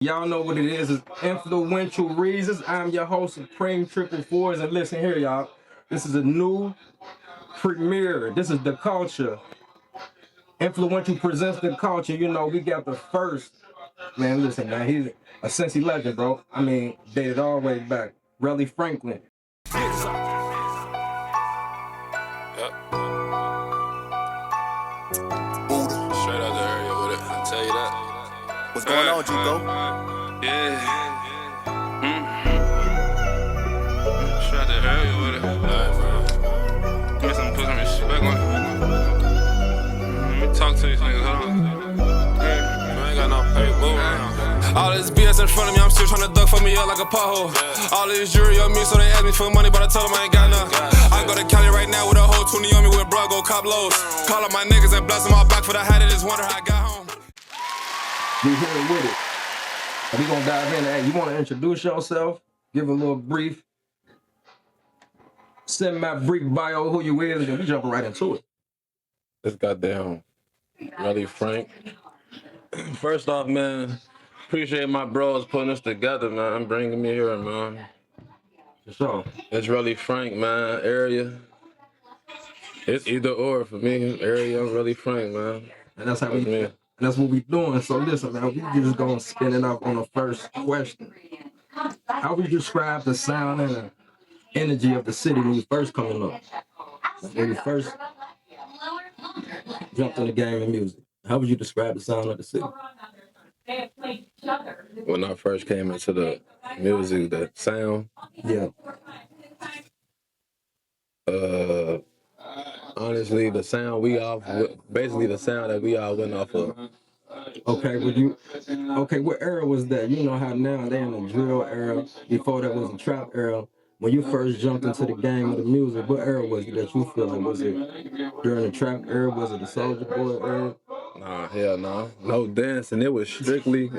Y'all know what it is. It's Influential Reasons. I'm your host, Supreme Triple Fours. And listen here, y'all. This is a new premiere. This is the culture. Influential presents the culture. You know, we got the first. Man, listen, man. He's a Cincy legend, bro. I mean, dated all the way back. Relly Franklin. Yep. Straight out the area with it, I'll tell you that. What's going on, Chico? Yeah. Straight out the area with it. Alright, bro. Give me some, put some respect on it. Let me talk to these niggas, hold on. I ain't got no paper now. All this BS in front of me, I'm still trying to duck fuck me up like a pothole. All this jewelry on me, so they ask me for money, but I tell them I ain't got none. I go to Cali right now with a whole 20 on me with bro, go cop lows. Call up my niggas and bless them all back for the hat, just wonder how I got home. We here with it. And we gonna dive in. Hey, you wanna introduce yourself? Give a little brief. Send my brief bio, who you is, and then we jumping right into it. This goddamn Relly Frank. First off, man, appreciate my bros putting this together, man, bringing me here, man. For sure. It's Relly Frank, man, area. It's either or for me, area, I'm Relly Frank, man. And that's how and that's what we doing. So listen, man, we just gonna spin it up on the first question. How would you describe the sound and the energy of the city when you first coming up? When you first jumped in the game of music, how would you describe the sound of the city? When I first came into the music, the sound, Yeah. honestly, the sound we off, basically the sound that we all went off of. Okay, what era was that? You know how now they in the drill era, before that was the trap era. When you first jumped into the game of the music, what era was it that you feel like? Was it during the trap era? Was it the Soulja Boy era? Nah, hell no. No dancing. It was strictly,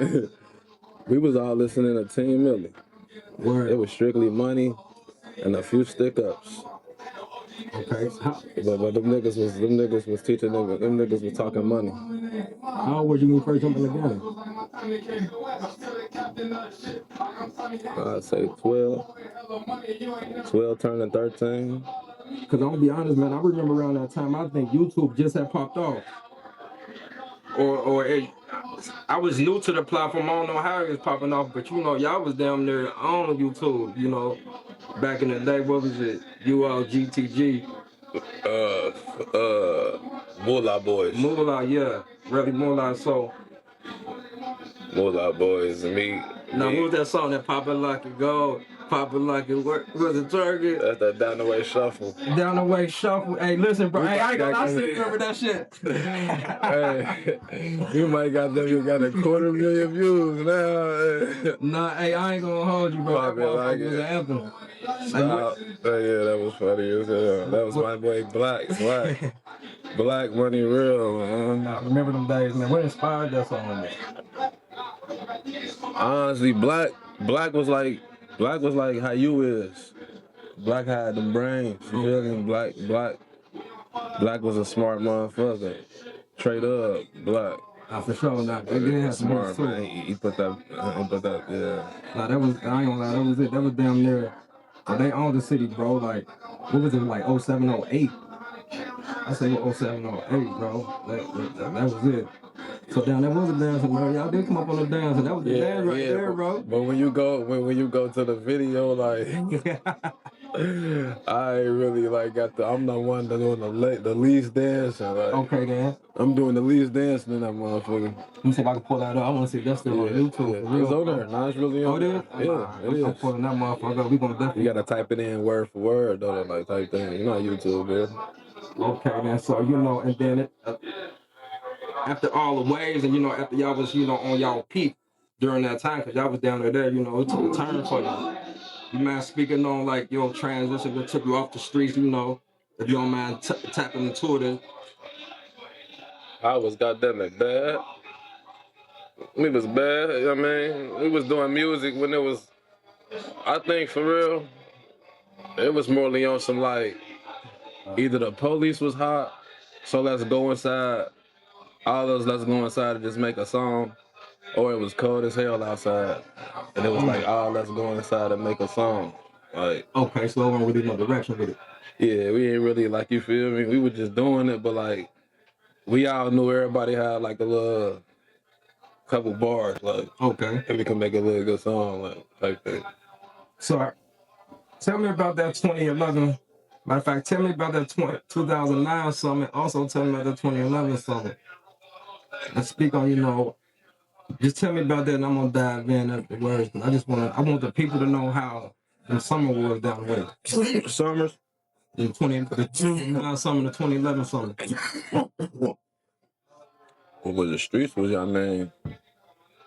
we was all listening to Team Millie. Word. It was strictly money and a few stick-ups. Okay. But them niggas was teaching niggas, them niggas was talking money. How old were you when you first jumped in the game? I'd say 12 turning 13. Cause I'm gonna be honest, man, I remember around that time, I think YouTube just had popped off. I was new to the platform, I don't know how it was popping off, but you know, y'all was down there on YouTube, you know, back in the day. What was it? ULGTG. Moolah Boys. Moolah, yeah. Really Moolah, so. Moolah Boys and me. Now, what was that song that poppin' like it gold? Poppin' like it work? Was it Target? That's that Down the Way Shuffle. Down the Way Shuffle. Hey, listen, bro. Hey, I ain't gonna lie, I still remember that shit. Hey, you might got them, you got 250,000 views now. Nah, hey, I ain't gonna hold you, bro. Poppin' like it. Was an anthem. Stop. Yeah, that was funny as hell. That was my boy Black Money Real, man. I remember them days, man. What inspired that song? Honestly, Black was like how you is. Black had them brains. You feel me? Black was a smart motherfucker. Straight up, Black. For sure, not. They didn't have smart, man. He put that, yeah. Nah, that was, I ain't gonna lie, that was it. That was damn near. They owned the city, bro. Like, what was it, like 07, 08? I say 07, 08, bro. That was it. So damn, that was a dancing, bro. Y'all did come up on the dance, and that was the dance right there, bro. But when you go to the video, like, I ain't really like I'm the one that's doing the least dancing. Like, okay, then. I'm doing the least dancing in that motherfucker. Let me see if I can pull that up. I want to see if that's still on YouTube. Yeah. For real. It's on there. Nah, it's really on there. Yeah, it is. I'm pulling that motherfucker up. We gonna definitely. You gotta type it in word for word, though, like type thing. You know YouTube, man. Okay, man. So you know, and then after all the waves, and you know, after y'all was, you know, on y'all peak during that time, cause y'all was down there, you know, it took a turn for you. You mind speaking on like your transition that took you off the streets, you know, if you don't mind tapping into it. I was goddamn it bad. We was bad, you know what I mean? We was doing music when it was, I think for real, it was morely on some like, either the police was hot, so let's go inside, all of us let's go inside and just make a song, or it was cold as hell outside, and it was like, oh, let's go inside and make a song. Like, okay, so it wasn't really no direction with it. Yeah, we ain't really like, you feel me? We were just doing it, but like we all knew everybody had like a little couple bars, like Okay. and we can make a really good song, like type thing. So tell me about that 2011. Matter of fact, tell me about that 2009 summit. Also tell me about that 2011 summit. Let's speak on, just tell me about that, and I'm gonna dive in afterwards. But I want the people to know how the summer was down the way. Summers. The 2009 summer, the 2011 summer. What was the streets? Was y'all name?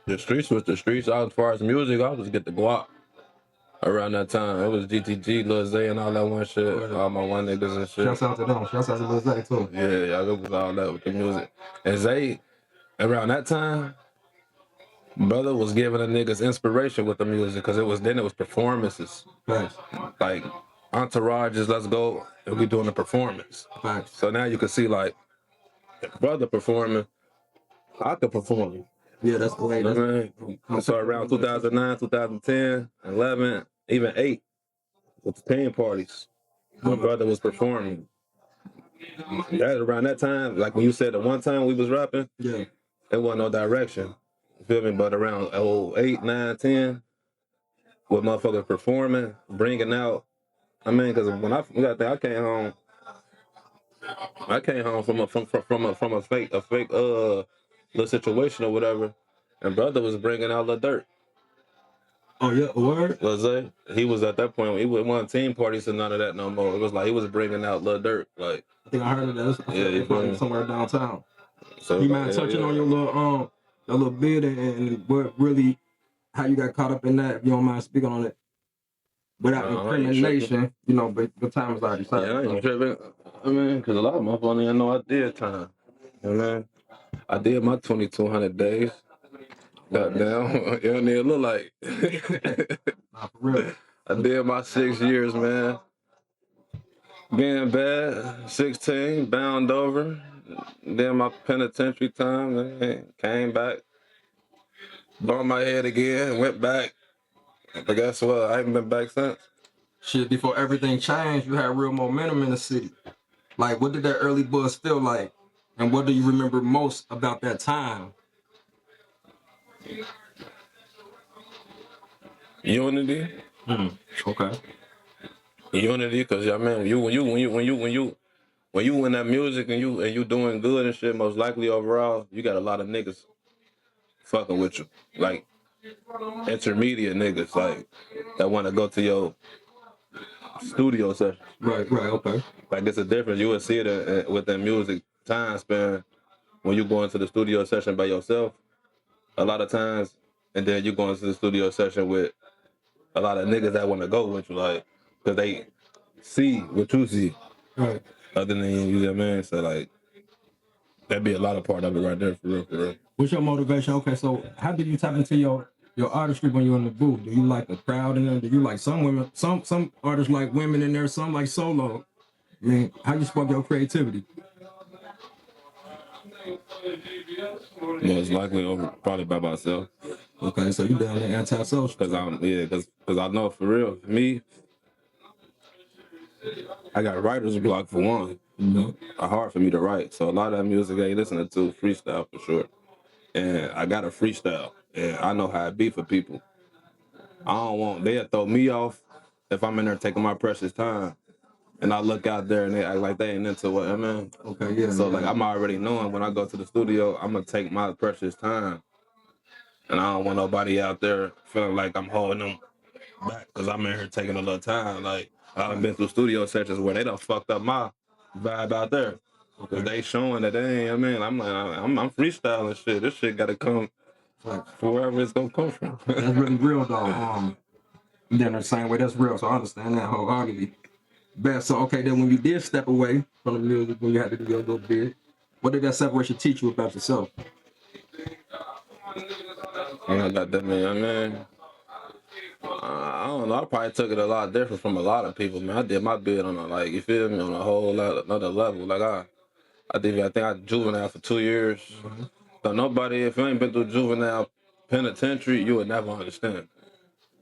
The streets was the streets. As far as music, I was get the guap. Around that time, it was GTG, Lil Zay, and all that one shit. All my one niggas and shit. Shouts out to them. Shouts out to Lil Zay too. Yeah, it was all that with the music. And Zay, around that time, brother was giving the niggas inspiration with the music, because it was performances. Facts. Like Entourage is let's go, and we doing a performance. Facts. So now you can see like if brother performing, I could perform. Yeah, that's the way. You know what I mean? So around 2009, 2010, 11, even 8, with the team parties, my brother was performing. That around that time, like when you said the one time we was rapping, yeah, it wasn't no direction. You feel me? But around 8, 9, 10, with motherfuckers performing, bringing out. I mean, because when I came home from a fake little situation or whatever, and brother was bringing out Lil Dirt. Oh yeah, word. Lil Zay, he was at that point. He wasn't team parties and none of that no more. It was like he was bringing out Lil Dirt. Like I think I heard of that. Yeah, probably somewhere downtown. So you mind touching on your little bit and what really how you got caught up in that? If you don't mind speaking on it. Without incrimination, but the time is already decided. Yeah, I ain't tripping. I mean, because a lot of motherfuckers didn't know I did time. You know what I mean? I did my 2,200 days. Goddamn, you don't even look like. Nah, for real. I did my 6 years, man. Being bad, 16, bound over. Did my penitentiary time, man. Came back. Bumped my head again, went back. But guess what? I haven't been back since. Shit, before everything changed, you had real momentum in the city. Like, what did that early buzz feel like? And what do you remember most about that time? Unity. Okay. Unity, because I mean, when you in that music and you doing good and shit, most likely overall, you got a lot of niggas fucking with you, like intermediate niggas, like that want to go to your studio session. Right, okay. Like it's a difference. You would see it with that music time span when you go into the studio session by yourself, a lot of times, and then you go into the studio session with a lot of niggas that want to go with you, like, because they see what you see. Right. Other than you, know what I mean? So, like, that'd be a lot of part of it right there, for real, for real. What's your motivation? Okay, so how did you tap into your artistry when you're in the booth? Do you like the crowd in there? Do you like some women? Some artists like women in there, some like solo. I mean, how you spark your creativity? Most likely over probably by myself. Okay, so you down there anti-social? Because I know for real, me, I got writer's block for one. It's hard for me to write, so a lot of that music I ain't listening to freestyle for sure. And I got a freestyle, and I know how it be for people. They'll throw me off if I'm in there taking my precious time. And I look out there and they act like they ain't into what I mean. Okay, yeah. So like I'm already knowing when I go to the studio, I'm gonna take my precious time. And I don't want nobody out there feeling like I'm holding them back because I'm in here taking a little time. Like I've been through studio sessions where they done fucked up my vibe out there. Because they showing that they ain't, I'm freestyling shit. This shit gotta come from wherever it's gonna come from. That's really real though. Then the same way that's real, so I understand that wholeheartedly. Best. So okay, then when you did step away from the music, when you had to do your little bit, what did that separation teach you about yourself? I got that, man. I don't know. I probably took it a lot different from a lot of people, man. I did my bit on you feel me, on a whole lot another level. Like I think I juvenile for 2 years. So nobody, if you ain't been through juvenile penitentiary, you would never understand.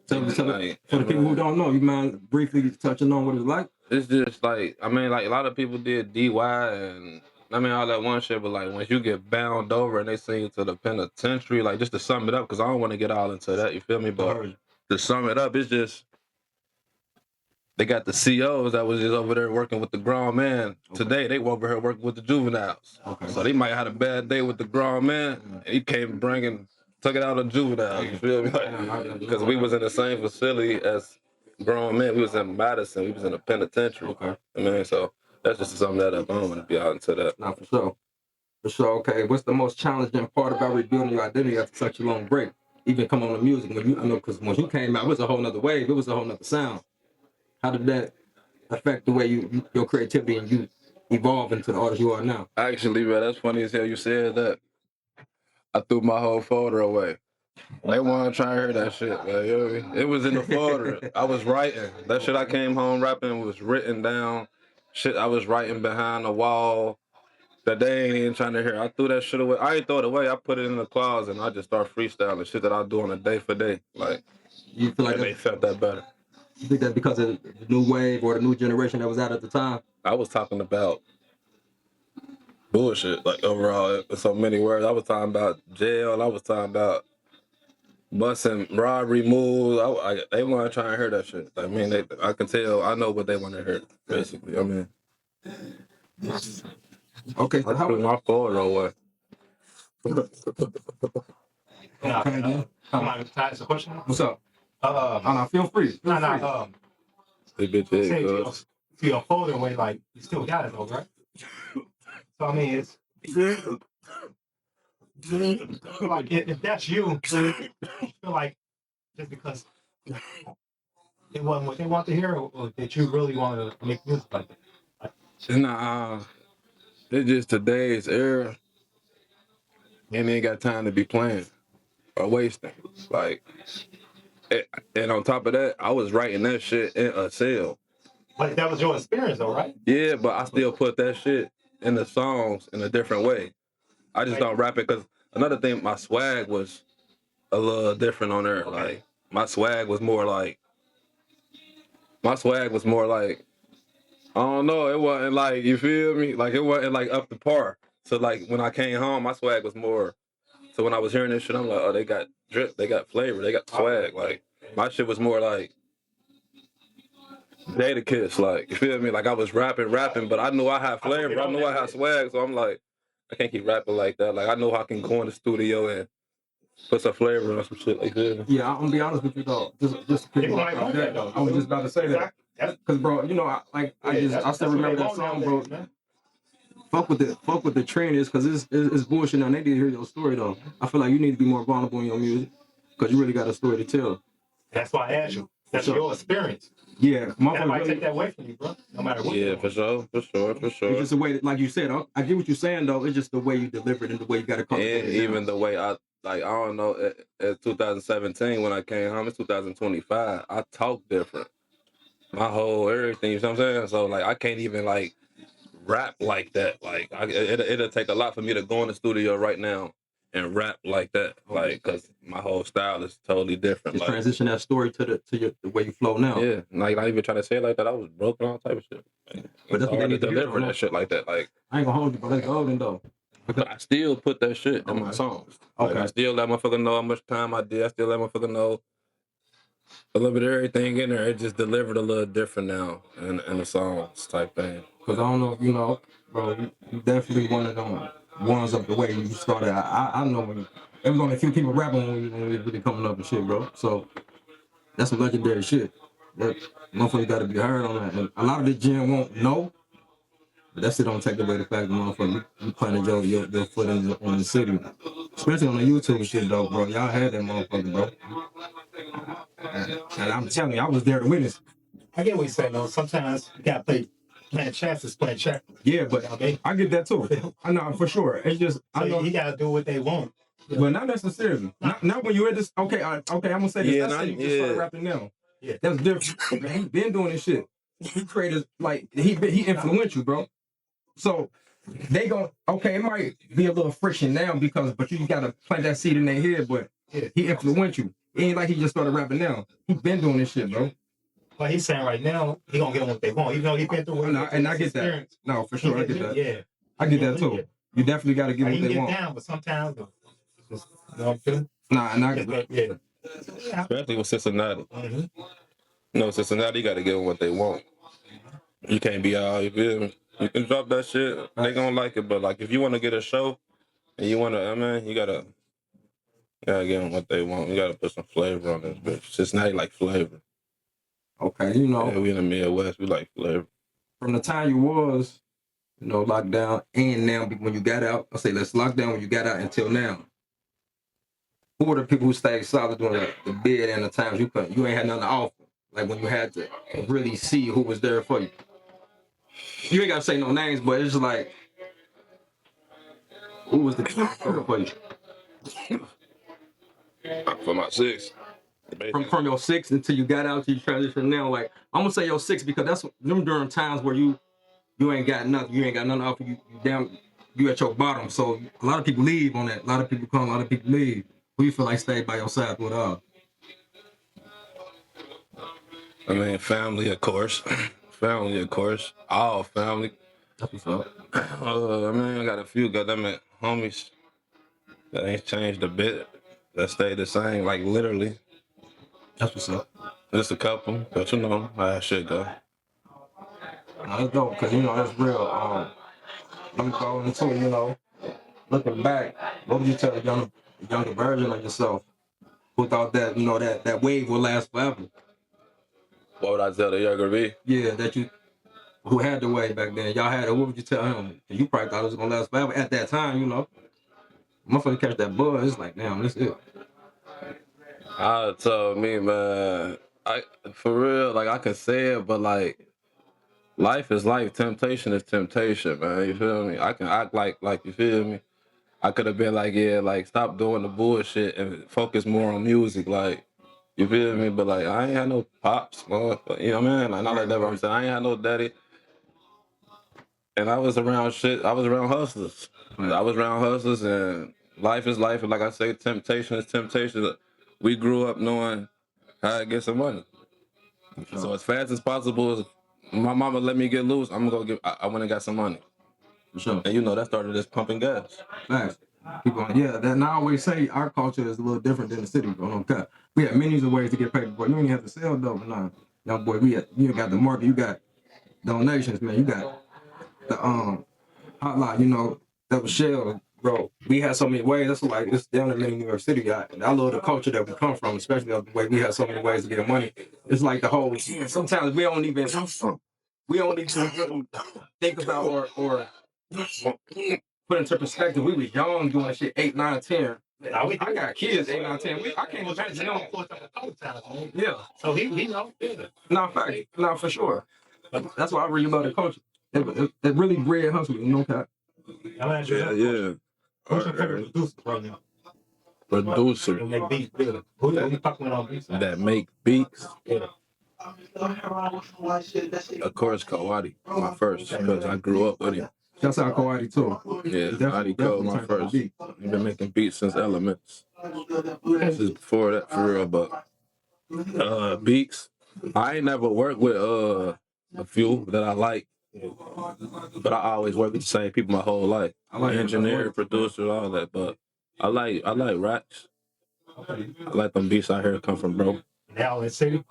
So Like, for the people who don't know, you mind briefly touching on what it's like? it's just like, I mean, like a lot of people did DY and I mean all that one shit, but like once you get bound over and they send you to the penitentiary, like just to sum it up, because I don't want to get all into that, you feel me? But to sum it up, it's just they got the COs that was just over there working with the grown man. Today they were over here working with the juveniles. So they might have had a bad day with the grown man. And he came took it out on juveniles. You feel me? Because we was in the same facility as grown men. We was in Madison. We was in a penitentiary. I mean, so that's just to sum that up. I don't want to be out into that. Nah, for sure. For sure. Okay. What's the most challenging part about rebuilding your identity after such a long break? Even come on the music when I know because when you came out, it was a whole nother wave. It was a whole nother sound. How did that affect the way your creativity and you evolve into the artist you are now? Actually, bro, that's funny as hell you said that. I threw my whole folder away. They weren't trying to hear that shit, man. You know what I mean? It was in the folder. I was writing. That shit I came home rapping was written down. Shit I was writing behind the wall that they ain't even trying to hear. I threw that shit away. I ain't throw it away. I put it in the closet and I just start freestyling shit that I do on a day for day. Like, you feel like they felt that better. You think that because of the new wave or the new generation that was out at the time? I was talking about bullshit, like overall, in so many words. I was talking about jail. I was talking about busting robbery moves. They weren't trying to hear that shit. I mean, I can tell. I know what they want to hear, basically. I mean, okay. So I threw my folder away. Can I ask a question? What's up? Feel free. Hey, bitch, hey, to your folder way, like you still got it though, right? So I mean, it's like if that's you, I feel like just because it wasn't what they want to hear, or that you really want to make music like that. Nah, it's just today's era, and they ain't got time to be playing or wasting. Like, and on top of that, I was writing that shit in a cell. But that was your experience, though, right? Yeah, but I still put that shit in the songs in a different way. I just don't rap it because another thing, my swag was a little different on there. Like, my swag was more like, I don't know, it wasn't like, you feel me? Like, it wasn't like up to par. So like, when I came home, my swag was more, so when I was hearing this shit, I'm like, oh, they got drip, they got flavor, they got swag. Like, my shit was more like Jada Kiss, like, you feel me? Like, I was rapping, but I knew I had flavor, I knew I had swag, so I'm like, I can't keep rapping like that. Like, I know I can go in the studio and put some flavor on some shit like that. Yeah, I'm gonna be honest with you though. Just I was just about to say that. Cause bro, you know, I still remember that song, bro. Fuck with the trend is cause it's bullshit now. They need to hear your story though. I feel like you need to be more vulnerable in your music. Cause you really got a story to tell. That's why I asked you. That's your experience. Yeah, that might take that away from you, bro. No matter what. Yeah, for sure. It's just the way that, like you said, I get what you're saying though. It's just the way you deliver it and the way you got to come. And even the way I don't know. At 2017 when I came home, it's 2025. I talk different. My whole everything. You know what I'm saying? So like, I can't even like rap like that. Like, it'll take a lot for me to go in the studio right now and rap like that, like, cause my whole style is totally different. Just like, transition that story to the way you flow now. Yeah, like not even trying to say it like that. I was broken, all type of shit. Like, but that's what they need to deliver that shit like that. Like, I ain't gonna hold you, but that's golden though. But I still put that shit in my songs. Okay. Like, I still let motherfucker know how much time I did. I still let motherfucker know a little bit of everything in there. It just delivered a little different now in the songs type thing. Cause I don't know if you know, bro. You definitely one of them ones up the way you started. I know when there was only a few people rapping when we really coming up and shit, bro. So that's some legendary shit. That motherfucker got to be heard on that. And a lot of the gen won't know, but that shit don't take away the fact that motherfucker you planted your foot in the city, especially on the YouTube shit though, bro. Y'all had that motherfucker, bro. And I'm telling you, I was there to witness. I get what you're saying though. Sometimes you gotta playing chances, playing check. Yeah, but I get that too. I know for sure. It's just so I know you gotta do what they want. But not necessarily. Not when you're at this. Okay, I'm gonna say this. Yeah, you just started rapping now. Yeah, that's different. He been doing this shit. He created like he influential, bro. So they go. Okay, it might be a little friction now but you gotta plant that seed in their head. But He influential. It ain't like he just started rapping now. He been doing this shit, bro. But he's saying right now, he gonna get them what they want. Even though he been through it. And I get that. No, for sure, I get that. Yeah. I get that too. You definitely got to get what they want. Down, but sometimes, just, you know what I'm feeling? And I get that. Yeah. Especially with Cincinnati. Mm-hmm. No, Cincinnati, you got to give them what they want. You can't be all, you feel me? You can drop that shit. They gonna like it, but like if you want to get a show and you want to, I mean, you gotta give them what they want. You gotta put some flavor on this bitch. Cincinnati like flavor. Okay, you know. Yeah, we in the Midwest, we like flavor. From the time you was, you know, locked down and now when you got out, I'll say let's lock down when you got out until now. Who were the people who stayed solid during the bid and the times you ain't had nothing to offer? Like when you had to really see who was there for you. You ain't gotta say no names, but it's just like, who was the people for you? For my 6. From your 6 until you got out to you transition now, like I'm gonna say your 6 because that's them during times where you ain't got nothing, you offer, you down, you at your bottom. So a lot of people leave on that. A lot of people come, a lot of people leave. Who you feel like stayed by your side with I mean, family, of course. Family, of course. All family. That's what's up. I mean, I got a few goddamn homies that ain't changed a bit. That stayed the same, like literally. That's what's up. Just a couple, but you know how that shit go. That's dope, because you know that's real. Let me go into, you know, looking back, what would you tell a younger version of yourself who thought that, you know, that wave will last forever? What would I tell the younger me? Yeah, who had the wave back then. Y'all had it. What would you tell him? You probably thought it was gonna last forever at that time, you know. Motherfucker catch that buzz, it's like, damn, this it. I told me, man, for real, like I can say it, but like life is life, temptation is temptation, man. You feel me? I can act like you feel me. I could have been like, yeah, like stop doing the bullshit and focus more on music, like you feel me. But like I ain't had no pops, motherfucker. You know what I mean? Like not like that. But I'm saying I ain't had no daddy, and I was around shit. I was around hustlers. I was around hustlers, and life is life. And like I say, temptation is temptation. We grew up knowing how to get some money. Sure. So as fast as possible, my mama let me get loose. I'm gonna I went and got some money. Sure. And you know that started as pumping gas. Facts. People, yeah. And I always say our culture is a little different than the city. Bro. We have millions of ways to get paid. Boy, you ain't have to sell dope now. Young boy, you got the market. You got donations, man. You got the hotline. You know that was Shell, bro. We had so many ways. That's like it's down in New York City, guy. And I love the culture that we come from, especially the way we have so many ways to get money. It's like the whole. Sometimes we don't even think about or put into perspective. We was young doing that shit 8, 9, 10. I got kids 8, 9, 10. I can't imagine them. Yeah. So he know. No, for sure. That's why I really love the culture. It really bred hustle, you know, Pat. Yeah. Who's your favorite producer right now? Producer. That make beats, really. Who you fucking with on beats? That make beats. Yeah. Of course, Kawadi, my first, because I grew up with him. Shouts out Kawadi too. Yeah, Kawadi Cole, my first. He's been making beats since Elements. This is before that, for real, but beats. I ain't never worked with a few that I like, but I always work with the same people my whole life. I like engineer, producer, all that, but I like racks. I like them beats out here come from bro. Now in the city?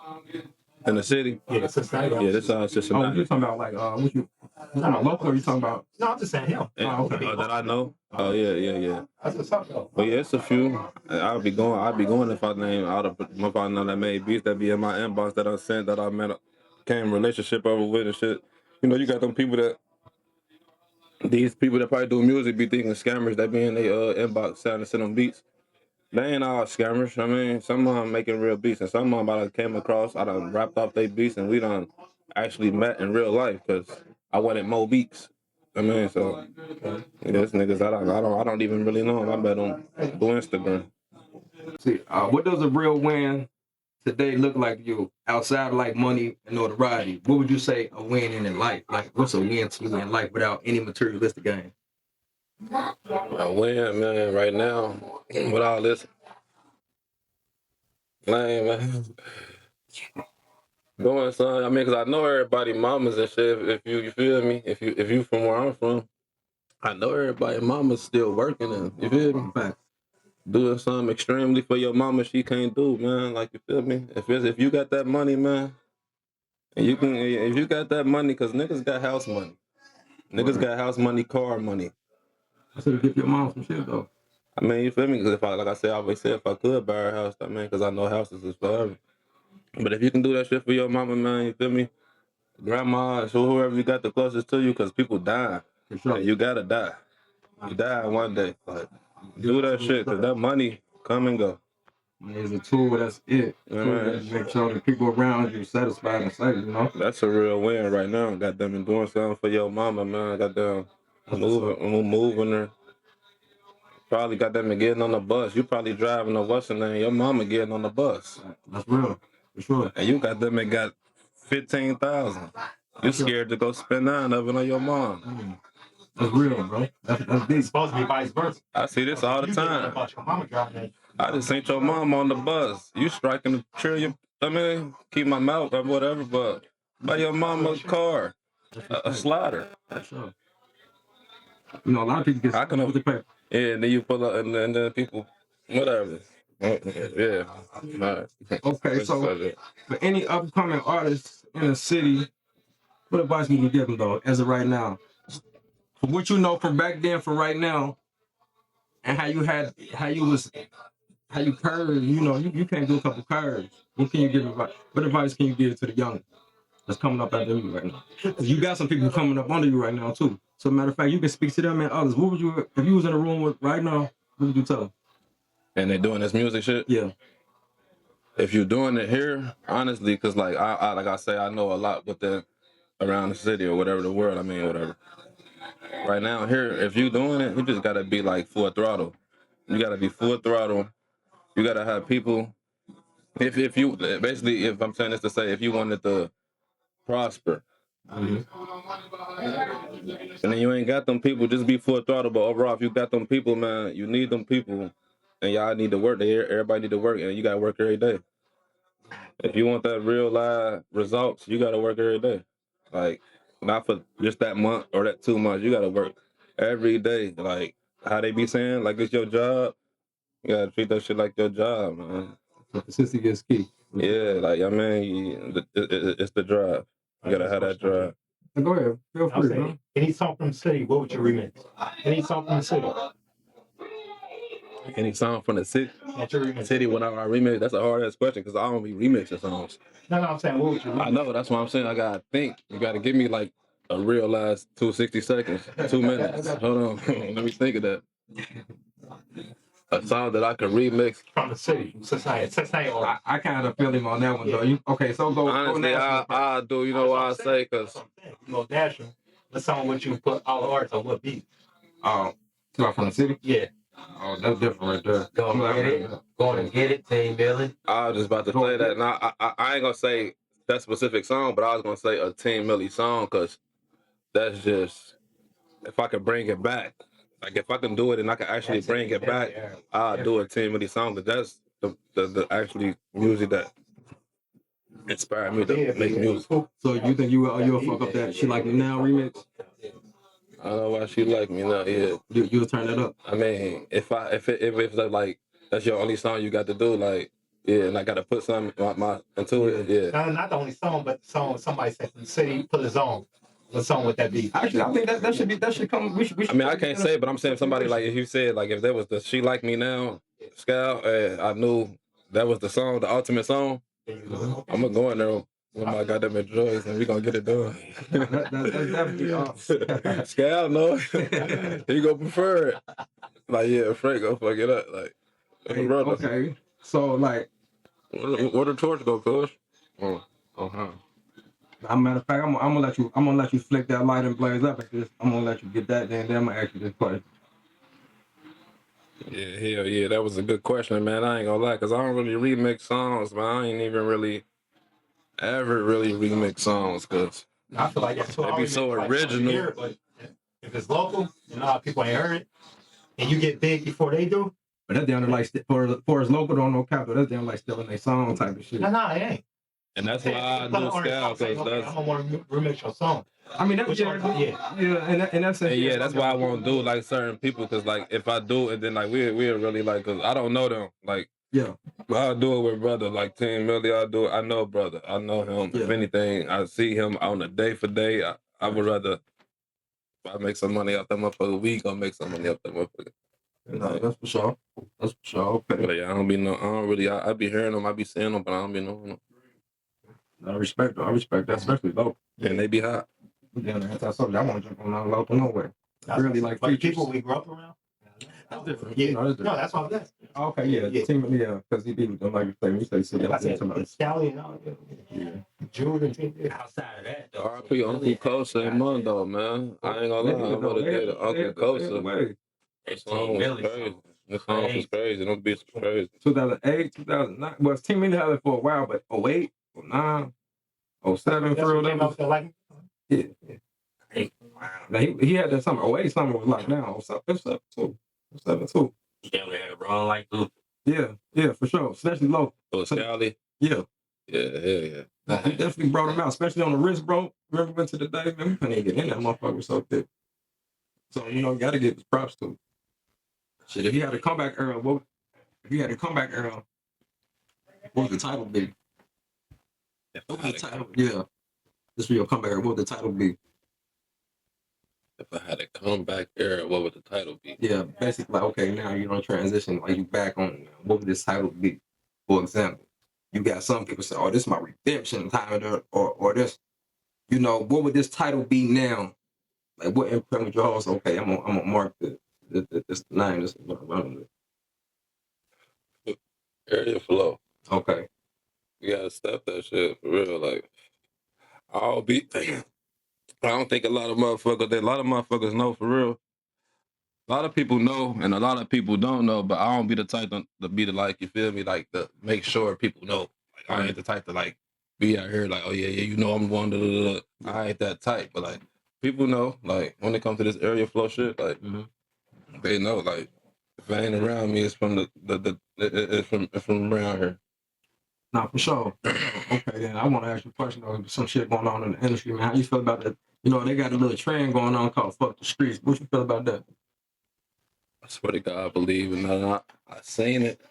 In the city? Yeah, Cincinnati. Yeah, this is Cincinnati. Oh, you talking about like what you talking about local or you talking about? No, I'm just saying him. Okay. That I know? Oh yeah. That's what's up though. But yeah, it's a few. I'll be going if I name out of my partner that made beats that be in my inbox that I sent that I met came relationship over with and shit. You know, you got them people that these people that probably do music be thinking scammers that be in their inbox send them beats. They ain't all scammers. I mean, some of them making real beats, and some of them I came across, I done rapped off they beats, and we done actually met in real life because I wanted more beats. I mean, so yeah, this niggas I don't even really know him. I met him through Instagram. See, what does a real win today look like to you outside of like money and notoriety? What would you say a win in life? Like, what's a win to you in life without any materialistic gain? A win, man, right now with all this Lame, man. Going, son. I mean, cause I know everybody mamas and shit. If you feel me, if you from where I'm from, I know everybody mama's still working and you feel me. Fact. Doing something extremely for your mama she can't do, man. Like you feel me. If you got that money, man, and you can if you got that money, cause niggas got house money, niggas got house money, car money. I said give your mom some shit though. I mean, you feel me? Cause if I, like I said, I always said if I could buy a house, I mean, cause I know houses is forever. But if you can do that shit for your mama, man, you feel me? Grandma, so whoever you got the closest to you, cause people die. For sure. And you gotta die. You die one day. Like, do that shit, cause that money come and go. Money is a tool. That's it. Yeah, Tool man. that make sure the people around you satisfied and safe. You know. That's a real win right now. Goddamn, and doing something for your mama, man. Goddamn, moving her. Probably goddamn and getting on the bus. You probably driving a what's her name? Your mama getting on the bus. That's real. For sure. And you goddamn and got 15,000. You scared to go spend 9 of it on your mom. That's real, bro. That's It's big. supposed to be vice versa. I see this all the You thinking time. about your mama driving that. I just seen your mom on the bus. You striking the trillion. I mean, keep my mouth or whatever, but buy your mama a car, a slider. For sure. You know, a lot of people get I can with the paper. Yeah, and then you pull up, and then people, whatever. Yeah. Right. Okay, so for any upcoming artists in the city, what advice would you give them though, as of right now? From what you know from back then, from right now, and how you curved, you know, you can't do a couple curves. What can you give advice? What advice can you give to the young that's coming up after you right now? 'Cause you got some people coming up under you right now too. So matter of fact, you can speak to them and others. What would you, if you was in a room with right now, what would you tell them? And they doing this music shit? Yeah. If you're doing it here, honestly, because like I say, I know a lot with that around the city or whatever, the world, I mean, whatever. Right now here, if you doing it, you just gotta be like full throttle. You gotta be full throttle. You gotta have people. If you basically, if I'm saying this to say, if you wanted to prosper, and then you ain't got them people, just be full throttle. But overall, if you got them people, man, you need them people, and y'all need to work. Everybody need to work, and you gotta work every day. If you want that real live results, you gotta work every day. Like, not for just that month or that 2 months. You gotta work every day. Like how they be saying, like it's your job. You gotta treat that shit like your job, man. So consistency is key. Yeah, like I mean, it's the drive. You gotta have that drive. Go ahead. Feel I'm free, saying, bro. any song from the city, what would you remix? Any song from the city Any song from the city that you remix? when I remix, that's a hard ass question because I don't be remixing songs. No, I'm saying, what would you remix? I know, that's what I'm saying. I gotta think. You gotta give me like a real last 60 seconds, 2 minutes. Hold on, let me think of that. A song that I could remix. From the city, Cincinnati. I kind of feel him on that one though. Okay, so go. Honestly, I do. You know why I say? Cause you know, Dasher. The song what you put all the artists on what beat? From the city. Yeah. Oh, that's different right there. Going to get it, Team Millie. I was just about to say that. Now I ain't gonna say that specific song, but I was gonna say a Team Millie song because that's just if I could bring it back. Like if I can do it and I can actually bring it back, I'll do a Team Millie song. But that's the actually music that inspired me to make music. So you think you'll fuck up that She Like Me Now remix? I don't know why She Like Me Now. Yeah, You'll turn that up. I mean, if it's like that's your only song you got to do, like yeah, and I got to put something into it. Yeah. No, not the only song, but the song somebody said from the city put his own. What song would that be? Actually, I think that should come. We should. I mean, I can't say, but I'm saying somebody like if you said like if there was the She Like Me Now, Scout, I knew that was the song, the ultimate song. I'm gonna go in there with my goddamn Joyce and we gonna get it done. That's definitely Scout, no, he gonna prefer it. Like yeah, Frank gonna fuck it up. Like Hey, brother. okay, so like, Where the torch go, cuz? matter of fact, I'm gonna let you flick that light and blaze up. I'm gonna let you get that. Then I'm gonna ask you this question. Yeah, hell yeah, that was a good question, man. I ain't gonna lie, cause I don't really remix songs, man. I ain't even really ever really remix songs, cause I feel like that's it'd be so original. But if it's local, you know how people ain't heard it, and you get big before they do, But that's down to like for as local don't know capital, that's down like stealing their song type of shit. No, it ain't. And that's why I do scale, because I'm gonna want to remix your song. I mean, that's and that's that's why I won't do like certain people, because like if I do and then like we're really like, because I don't know them, like I'll do it with brother like Team Millie. I'll do it. I know brother. I know him. If anything, I see him on a day for day. I would rather, if I make some money off that motherfucker, we gonna make some money off that motherfucker. No, that's for sure. That's for sure. Okay. But yeah, I don't really. I be hearing them. I be seeing them, but I don't be knowing them. I respect that, especially local. And they be hot. Yeah, that's I told you, I want to jump on local nowhere. Really like people we grew up around. That's different. Yeah, no, that's different. No, that's all that. Okay, yeah. Team, because he be with them, like you say, Stallion, Jude and Team. Outside of that, though. R.I.P. Uncle Costa and Mundo, man. I ain't gonna lie. I'm gonna get Uncle Costa. This song was crazy. This song was crazy. Them beats was crazy. 2008, 2009. Well, Team Millie had it for a while, but 08, 09, 07 for real. Came out there like. Yeah. Now he had that summer. 08 summer was locked down. 07 too. 07 too. Yeah, we had wrong like Luther. Yeah, for sure. Especially low. Oh, Scally? Yeah. Yeah. He definitely brought him out, especially on the wrist, bro. Remember went to the day, man. We couldn't even get in that motherfucker so thick. So, gotta give his props to him. Shit, if he had a comeback era, what would the title be? What would the title? Yeah. This for your comeback era, what would the title be? If I had a comeback era, what would the title be? Yeah, basically, like, okay, now you're on transition, like you back on, what would this title be? For example, you got some people say, oh, this is my redemption time, or this, what would this title be now? Like, what imprint would your host? Okay, I'm gonna mark this name. This is what I'm running with. Area flow. Okay. You gotta step that shit for real. Like, I don't think a lot of motherfuckers know for real. A lot of people know, and a lot of people don't know, but I don't be the type to be the, like, you feel me, like, to make sure people know. Like, I ain't the type to, like, be out here like, oh, yeah, I'm one, I ain't that type, but, like, people know, like, when it comes to this area flow shit, like, they know, like, if it ain't around me, it's from it's from around here. Nah, for sure. Okay, then I want to ask you a question, though. Some shit going on in the industry, man. How you feel about that? They got a little trend going on called "Fuck the Streets." What you feel about that? I swear to God, I believe in that. I seen it.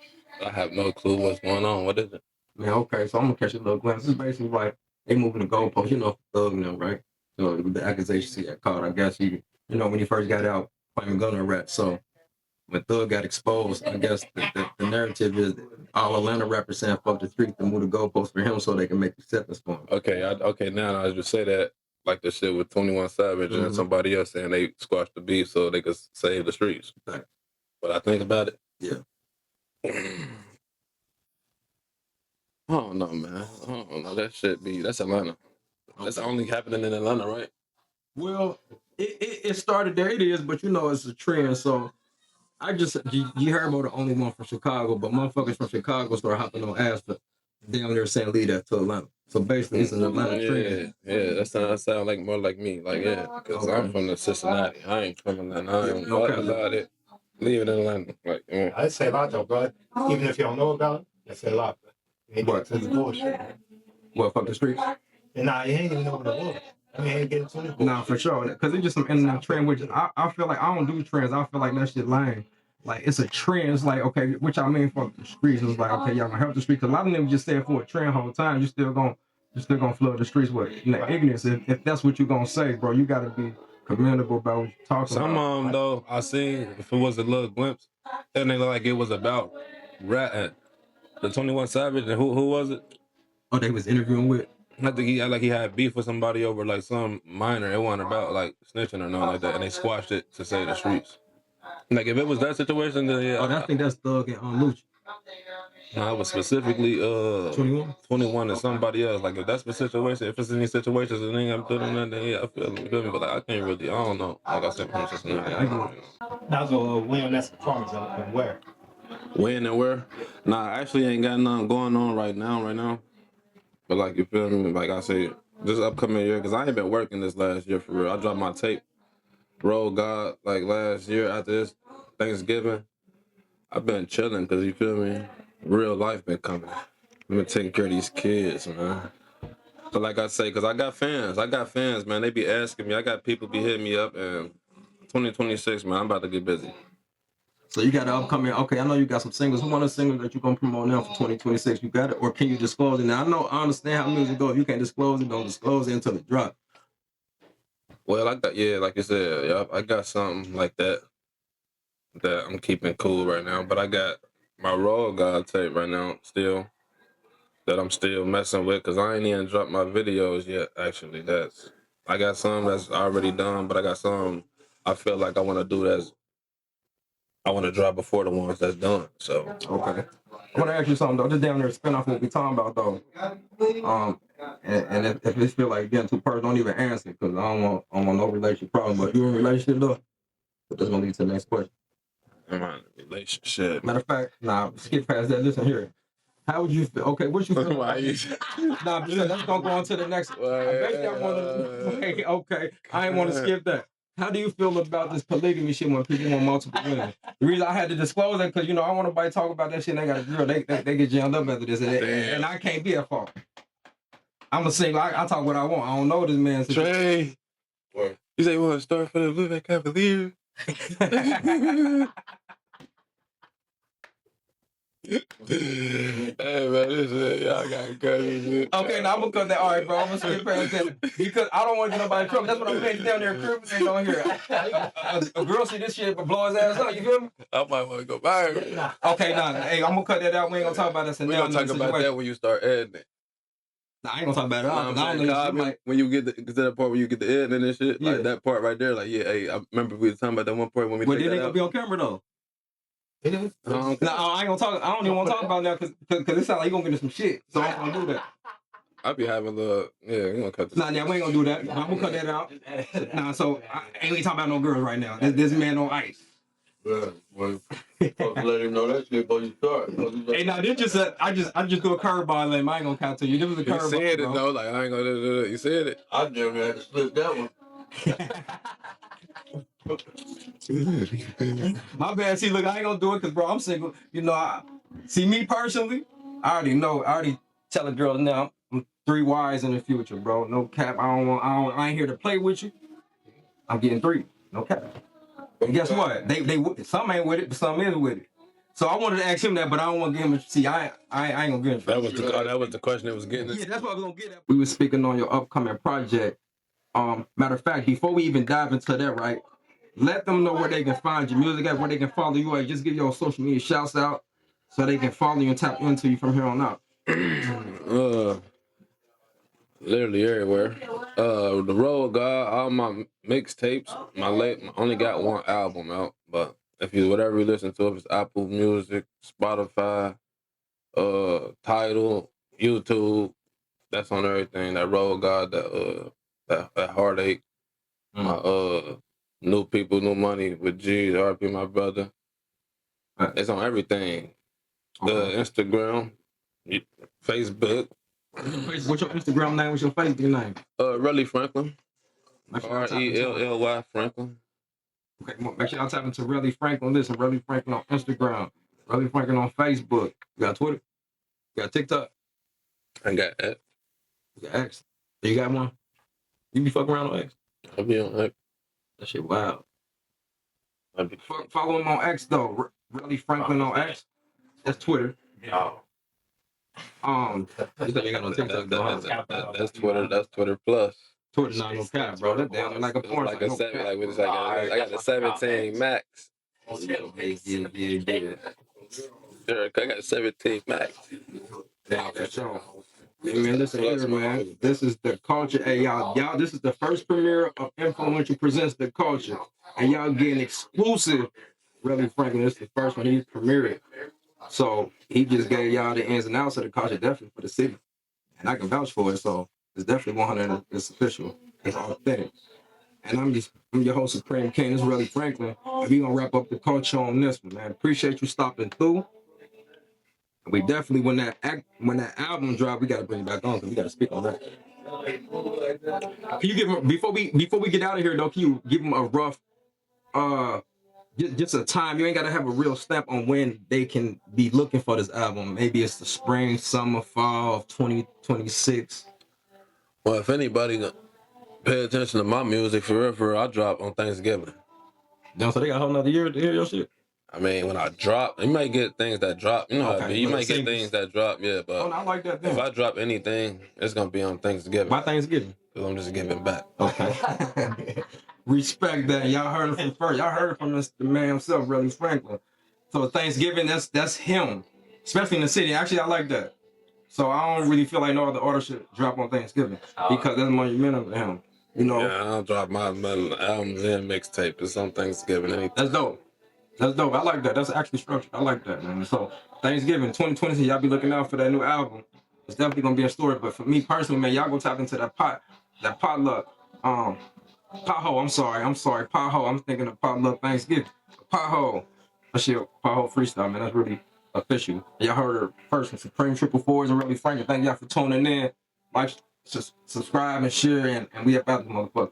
I have no clue what's going on. What is it? Man, okay, so I'm gonna catch a little glance. It's basically like they moving the goalposts. Thug and them, right? The accusations he got caught. I guess when he first got out claiming gunner rap. So when Thug got exposed, I guess the narrative is all Atlanta rappers saying "fuck the street" to move the goalposts for him so they can make acceptance for him. Okay. Now I just say that like the shit with 21 Savage and somebody else saying they squashed the beef so they could save the streets. Right. But I think about it. Yeah. I don't know, man. I don't know. That's Atlanta. That's only happening in Atlanta, right? Well, it started there. It is, but it's a trend. So you heard about the only one from Chicago, but motherfuckers from Chicago start hopping on ass for down there saying lead that to Atlanta. So basically, it's an Atlanta trend. Yeah, that sound like more like me. Like, yeah, because I'm from the Cincinnati. I ain't from Atlanta. I ain't about it. Leave it in Atlanta. Like, I say a lot though, bro. Even if you don't know about it, I say a lot. What? Bullshit. What, fuck the streets? And he ain't even know what it was. He ain't getting to the bullshit. Nah, for sure. Because it's just some internet trend, which I feel like I don't do trends. I feel like that shit lame. Like, it's a trend. It's like, okay, which I mean fuck the streets. It's like, okay, y'all gonna help the streets. Because a lot of them just say it for a trend the whole time. You still gonna flood the streets with ignorance. If that's what you're gonna say, bro, you gotta be commendable about what you're talking about. Some of them, though, I seen, if it was a little glimpse, that nigga like it was about rat. The 21 Savage, and who was it? Oh, they was interviewing with? I think he had beef with somebody over like some minor. It wasn't about like snitching or nothing like that, and they squashed it to save the streets. Like if it was that situation, then yeah. Oh, I think that's Thug and Lucci. No, it was specifically 21 and somebody else. Like if that's the situation, if it's any situations and ain't doing that, then yeah, I feel me. But like I don't know. Like I said, from Cincinnati. That was a win. That's performance and where? When and where? Nah, I actually ain't got nothing going on right now. But like, you feel me? Like I say, this upcoming year, because I ain't been working this last year for real. I dropped my tape, Roll God, like last year after this Thanksgiving. I've been chilling because you feel me. Real life been coming. I've been taking care of these kids, man. But like I say, because I got fans, man. They be asking me. I got people be hitting me up, and 2026, man, I'm about to get busy. So you got an upcoming. Okay, I know you got some singles. Who want a single that you gonna promote now for 2026? You got it, or can you disclose it? Now I understand how music goes. If you can't disclose it, don't disclose it until it drop. Well, I got like you said, yep, I got something like that I'm keeping cool right now. But I got my Raw God tape right now still that I'm still messing with because I ain't even dropped my videos yet. Actually, I got some that's already done, but I got some I feel like I want to do I want to drop before the ones that's done. So okay, I want to ask you something though. Just down there, spin off what we talking about though. And if this feel like getting too personal, don't even answer because I don't want no relationship problem. But you in a relationship though, but that's gonna lead to the next question. I'm in a relationship. Matter of fact, skip past that. Listen here. How would you feel? Okay, what you feel? Let's go on to the next. Okay, I ain't want to skip that. How do you feel about this polygamy shit when people want multiple women? The reason I had to disclose that because I don't want nobody to talk about that shit. And they got a girl, they get jammed up after this, and I can't be at fault. I'm a single. I talk what I want. I don't know this man. Trey, you say you want to start for the Blue? I can't believe. Hey man, listen, y'all got cut this. Okay, now I'm gonna cut that. All right, bro. I'm gonna skip past that because I don't want to get nobody in trouble. That's what I'm paying down there. Crib ain't on here. A girl see this shit but blow his ass up. You feel me? I might want to go back. Okay, hey, I'm gonna cut that out. We ain't gonna talk about this. We gonna talk about that when you start editing. Nah, I ain't gonna talk about it. I don't know. When you get to that part where you get the editing and shit, like that part right there, like hey, I remember we were talking about that one part when we. Well, it ain't gonna be on camera though. It is. No, I ain't gonna talk. I don't even want to talk about that because it sounds like you gonna get into some shit. So I ain't gonna do that. I be having you gonna cut this. Nah, we ain't gonna do that. I'm gonna cut that out. Nah, so I ain't talking about no girls right now. This man on ice. Yeah, well, let him know that shit before you start. Hey, now this just I just do a curveball and I ain't gonna count to you. This was a curveball. You said it though, like I ain't gonna do it. You said it. I never had to slip that one. My bad. See, look, I ain't gonna do it because, bro, I'm single. See me personally. I already know. I already tell a girl now. I'm 3 Ys in the future, bro. No cap. I ain't here to play with you. I'm getting 3. No cap. And guess what? They some ain't with it, but some is with it. So I wanted to ask him that, but I don't want to give him. See, I ain't gonna get him. That was the question it was getting. Yeah, that's what I was gonna get at. We were speaking on your upcoming project. Matter of fact, before we even dive into that, right? Let them know where they can find your music at, where they can follow you at. Just give your social media shouts out so they can follow you and tap into you from here on out. Literally everywhere. The Road God, all my mixtapes, I only got 1 album out, but if you whatever you listen to, if it's Apple Music, Spotify, Tidal, YouTube, that's on everything. That Road God, that Heartache, my New People, New Money with G, RP, my brother. It's on everything. Instagram, Facebook. What's your Instagram name? What's your Facebook name? Relly Franklin. RELLY Franklin. Okay, make sure y'all tap into Relly Franklin. Listen, Relly Franklin on Instagram. Relly Franklin on Facebook. You got Twitter? You got TikTok? I got X. You got X? You got one? You be fucking around on X? I be on X. That shit wild. Follow him on X though. Relly Franklin on X. That's Twitter. No. You got no TikTok though, huh? That's Twitter. That's Twitter Plus. Twitter's not no cap, bro. That's down there like a porn. Like a seven. Like what is I got the 17 max. Yeah. Sure, I got 17 max. Yeah, for sure. Hey, man, listen here, man. This is the culture. Hey, y'all, this is the first premiere of InFLOWential Presents the Culture. And y'all getting exclusive. Relly Franklin, this is the first one he premiered. So he just gave y'all the ins and outs of the culture, definitely for the city. And I can vouch for it, so it's definitely 100%. It's official. It's authentic. And I'm your host, Supreme King. This is Relly Franklin. And we gonna wrap up the culture on this one, man. Appreciate you stopping through. We definitely when that album drop, we gotta bring it back on because we gotta speak on that. Can you give him before we get out of here though? Can you give him a rough just a time. You ain't gotta have a real stamp on when they can be looking for this album. Maybe it's the spring, summer, fall of 2026. Well, if anybody pay attention to my music for real, I drop on Thanksgiving. Damn, so they got a whole nother year to hear your shit. I mean, when I drop, you might get things that drop. You know how it Okay, be. You but might get singles. things that drop, yeah. But Oh, no, I like that. if Then. I drop anything, it's gonna be on Thanksgiving. My Thanksgiving. Cause I'm just giving back. Okay. Respect that. Y'all heard it from first. Y'all heard it from the man himself, Relly Franklin. So Thanksgiving, that's him, especially in the city. Actually, I like that. So I don't really feel like no other artist should drop on Thanksgiving because that's monumental to him. You know. Yeah, I'll drop my albums and mixtape. It's on Thanksgiving. Anything. That's dope. That's dope. I like that. That's actually structured. I like that, man. So Thanksgiving 2020, y'all be looking out for that new album. It's definitely gonna be a story. But for me personally, man, y'all go tap into that potluck. Pothole. I'm sorry. Pothole. I'm thinking of potluck Thanksgiving. Pothole. That shit, Pothole freestyle, man. That's really official. Y'all heard it first from Supreme Triple Fours and Relly Franklin. Thank y'all for tuning in. Like, subscribe and share, and we up out the motherfucker.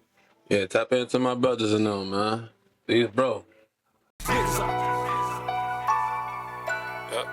Yeah, tap into my brothers and them, man. These bro. Yep.